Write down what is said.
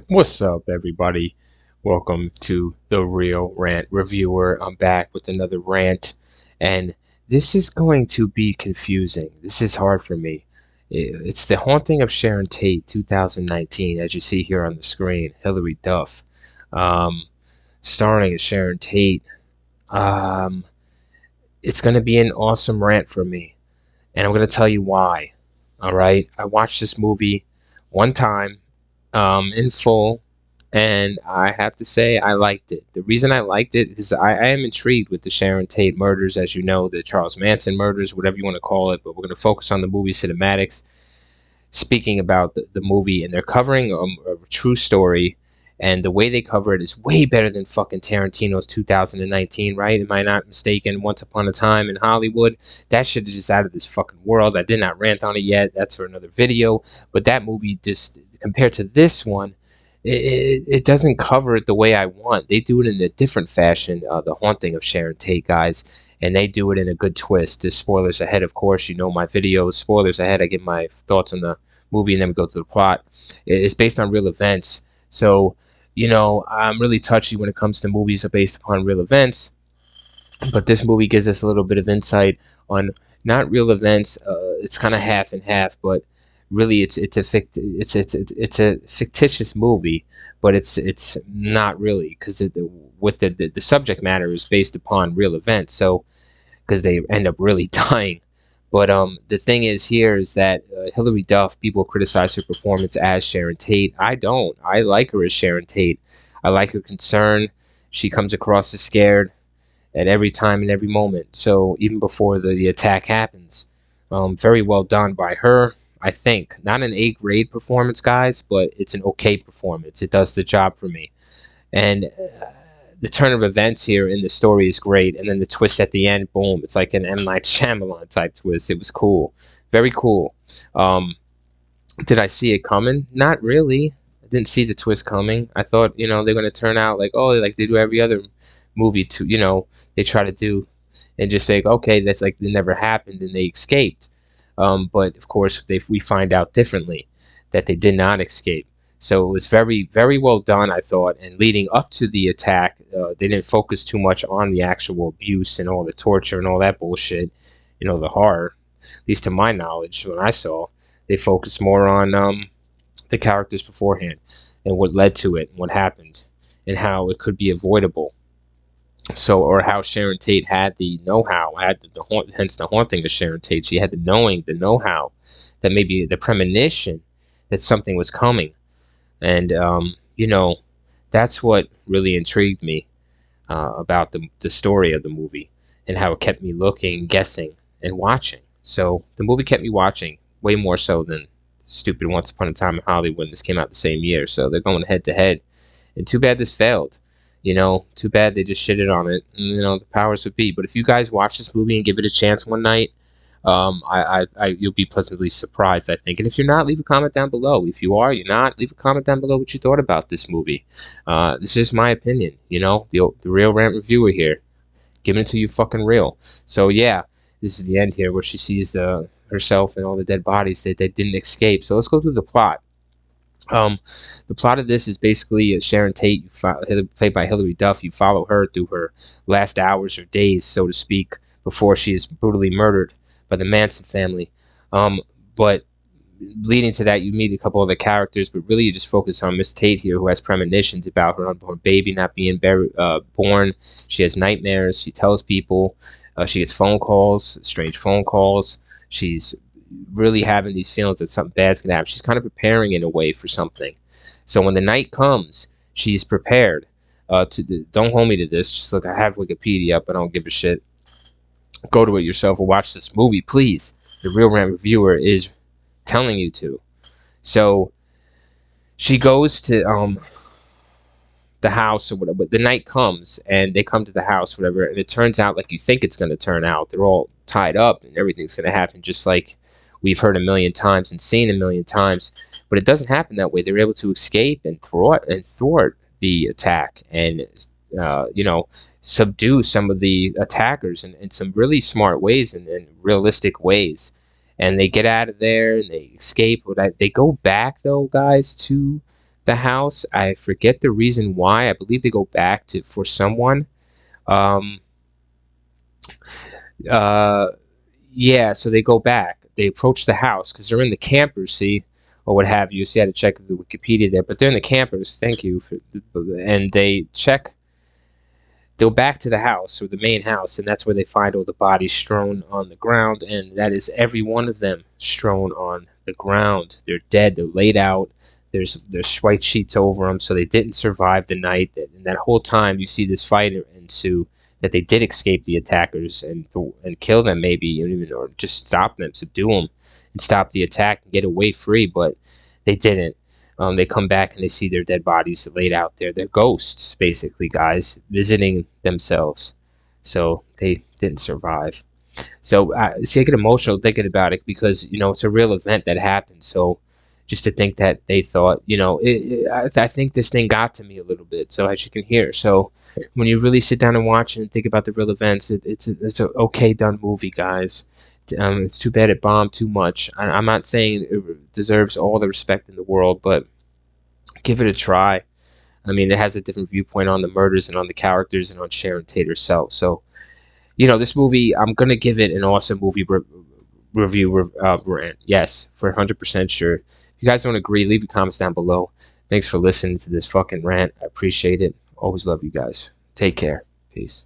What's up, everybody? Welcome to the Real Rant Reviewer. I'm back with another rant, and this is going to be confusing. This is hard for me. It's The Haunting of Sharon Tate, 2019, as you see here on the screen. Hilary Duff, um, starring as Sharon Tate. Um, it's going to be an awesome rant for me, and I'm going to tell you why. All right, I watched this movie one time, in full, and I have to say I liked it. The reason I liked it is I am intrigued with the Sharon Tate murders, as you know, the Charles Manson murders, whatever you want to call it. But we're going to focus on the movie cinematics, speaking about the movie, and they're covering a true story. And the way they cover it is way better than fucking Tarantino's 2019, right? Am I not mistaken? Once Upon a Time in Hollywood. That shit is just out of this fucking world. I did not rant on it yet. That's for another video. But that movie, just compared to this one, it doesn't cover it the way I want. They do it in a different fashion, The Haunting of Sharon Tate, guys, and they do it in a good twist. There's spoilers ahead, of course. You know my videos. Spoilers ahead. I give my thoughts on the movie and then we go to the plot. It's based on real events, so I'm really touchy when it comes to movies based upon real events. But this movie gives us a little bit of insight on not real events. It's kind of half and half, but really it's a fictitious movie, but it's not really, because with the subject matter is based upon real events. So because they end up really dying. But the thing is here is that Hilary Duff, people criticize her performance as Sharon Tate. I don't. I like her as Sharon Tate. I like her concern. She comes across as scared at every time and every moment. So even before the attack happens, very well done by her. I think not an A-grade performance, guys, but it's an okay performance. It does the job for me. And the turn of events here in the story is great, and then the twist at the end, boom! It's like an M Night Shyamalan type twist. It was cool, very cool. Um, did I see it coming? Not really. I didn't see the twist coming. I thought, they're gonna turn out like, oh, like they do every other movie to, they try to do, and just say, okay, that's like it never happened and they escaped. But of course, we find out differently, that they did not escape. So it was very, very well done, I thought. And leading up to the attack, they didn't focus too much on the actual abuse and all the torture and all that bullshit, the horror. At least to my knowledge, when I saw, they focused more on the characters beforehand and what led to it, and what happened, and how it could be avoidable. So, or how Sharon Tate had the know-how, had hence the haunting of Sharon Tate. She had the knowing, the know-how, that maybe the premonition that something was coming. And that's what really intrigued me about the story of the movie, and how it kept me looking, guessing, and watching. So the movie kept me watching way more so than stupid Once Upon a Time in Hollywood. This came out the same year, so they're going head to head. And too bad this failed. Too bad they just shitted on it. And, the powers would be. But if you guys watch this movie and give it a chance one night, you'll be pleasantly surprised, I think. And if you're not, leave a comment down below. If you are, you're not, leave a comment down below what you thought about this movie. This is my opinion, the real rant reviewer here, giving it to you fucking real. So yeah, this is the end here where she sees herself and all the dead bodies that didn't escape. So let's go through the plot. Um, the plot of this is basically Sharon Tate, played by Hilary Duff. You follow her through her last hours or days, so to speak, before she is brutally murdered by the Manson family. But leading to that, you meet a couple other characters, but really you just focus on Miss Tate here, who has premonitions about her unborn baby not being born. She has nightmares. She tells people. She gets phone calls, strange phone calls. She's really having these feelings that something bad's gonna happen. She's kind of preparing in a way for something. So when the night comes, she's prepared. Don't hold me to this. Just look, I have Wikipedia up. I don't give a shit. Go to it yourself or watch this movie, please. The Real Rant Reviewer is telling you to. So she goes to the house or whatever. The night comes and they come to the house, whatever, and it turns out like you think it's gonna turn out. They're all tied up and everything's gonna happen just like we've heard a million times and seen a million times. But it doesn't happen that way. They're able to escape and thwart the attack, and subdue some of the attackers in some really smart ways and realistic ways. And they get out of there and they escape. But they go back though, guys, to the house. I forget the reason why. I believe they go back to for someone. Um, uh, yeah, so they go back. They approach the house because they're in the campers, see, or what have you. See, I had to check the Wikipedia there, but they're in the campers. Thank you for, and they check. They go back to the house or the main house, and that's where they find all the bodies strewn on the ground, and that is every one of them strewn on the ground. They're dead. They're laid out. There's white sheets over them, so they didn't survive the night. And that whole time, you see this fight ensue. That they did escape the attackers and kill them, maybe even or just stop them, subdue them, and stop the attack and get away free. But they didn't. They come back and they see their dead bodies laid out there. They're ghosts, basically, guys, visiting themselves. So they didn't survive. So see, I get emotional thinking about it because it's a real event that happened. So just to think that they thought, I think this thing got to me a little bit. So as you can hear, so when you really sit down and watch it and think about the real events, it's a okay done movie, guys. It's too bad it bombed too much. I'm not saying it deserves all the respect in the world, but give it a try. I mean, it has a different viewpoint on the murders and on the characters and on Sharon Tate herself. So, this movie, I'm gonna give it an awesome movie review. Rant. Yes, for 100% sure. If you guys don't agree, leave your comments down below. Thanks for listening to this fucking rant. I appreciate it. Always love you guys. Take care. Peace.